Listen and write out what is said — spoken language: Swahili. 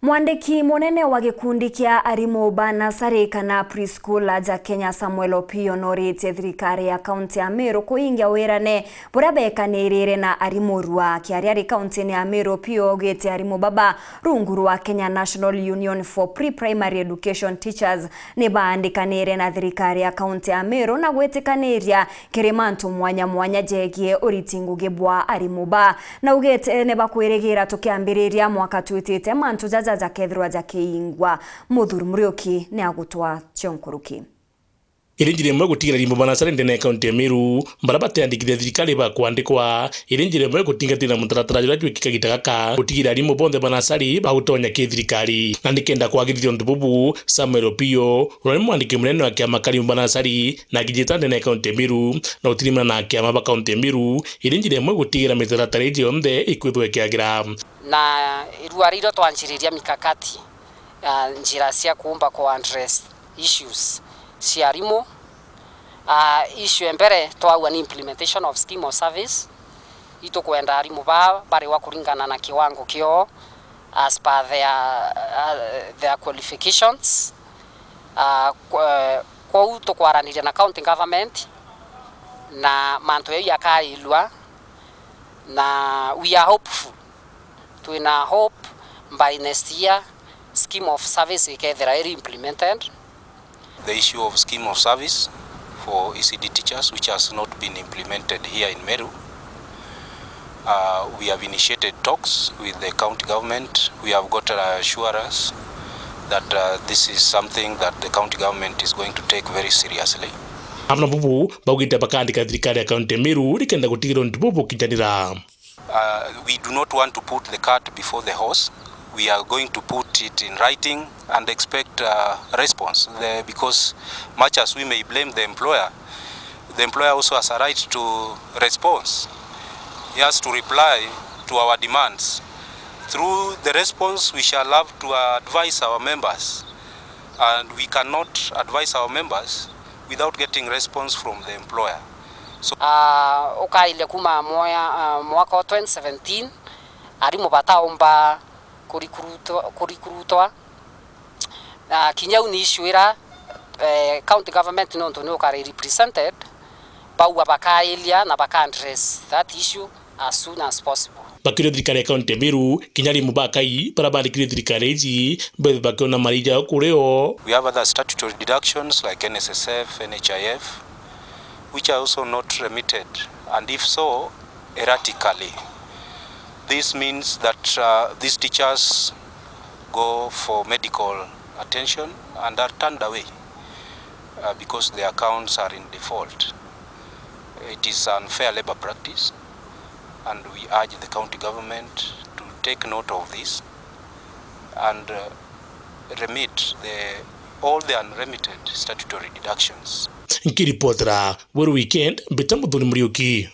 Mwandiki munene wa gikundi kia ARIMU banasari kana preschool ja Kenya Samuel Opio norite thirikari ya kaunti ya MERU kuingia WIRANE buria bekanirire na ARIMU rwa kiariari kaunti ya MERU. Opio ogete ARIMU baba rungu rwa Kenya National Union for Pre-Primary Education Teachers ni baandikanire na thirikari ya kaunti ya MERU na gwetikanĩria kirimantu mwanya jegie uritinguge bwa ARIMU ba na ugete ne bakwirigira tukiambiriria mwaka twitite mantu jaja kethirwa jakingwa muthuru murioki ni agutwa chonkuruki irinjire mwe gutigira rimbo banasari ndene kaunti ya MERU barabate andikire thirikari ba kwandikwa irinjire mwe gutingatira mutaratara jura twikika gitagaka gutigira rimbo bonde banasari ba gutonya ke thirikari na ndikenda kwagithio ndububu Samuel Opio rore mwandiki munene wa kiama karimu banasari na gijita ndene kaunti ya MERU na utirimana na kiama ba kaunti ya MERU irinjire mwe gutigira mitaratara ije onde ikwithwe kiagira na iruariro twanjiriria mikakati njira cia kuumba ko address issues cia ARIMU. Issue mbere twaua ni implementation of scheme of service ito kwenda ARIMU bari wa kuringana na kiwango kio as per their qualifications. Kwa uto kwaranire na county government na manto ya kailwa na we are hopeful to hope by next year scheme of service is implemented. The issue of scheme of service for ECD teachers, which has not been implemented here in MERU. We have initiated talks with the county government. We have got assurance that this is something that the county government is going to take very seriously. Amna bubu baugita bakandika thirikari ya kaunti ya MERU rikenda gutigirwo ndububu kinjanira. We do not want to put the cart before the horse. We are going to put it in writing and expect a response because much as we may blame the employer also has a right to response. He has to reply to our demands. Through the response, we shall have to advise our members, and we cannot advise our members without getting response from the employer. So okaile kuma mwaka 2017 ARIMU bataomba kurikurutwa kinyau ni issuera county government no ntonyo kare represented baua bakailia na baka address that issue as soon as possible. Bakiro thirikari ya kaunti ya MERU kinyari mubakai barabandikire thirikari iji bethe bakiona marija kureo. We have other statutory deductions like NSSF, NHIF, which are also not remitted, and if so, erratically. This means that these teachers go for medical attention and are turned away because their accounts are in default. It is unfair labor practice, and we urge the county government to take note of this and remit all the unremitted statutory deductions. Nkiripotera WIRANE weekend betamuthuri murioki.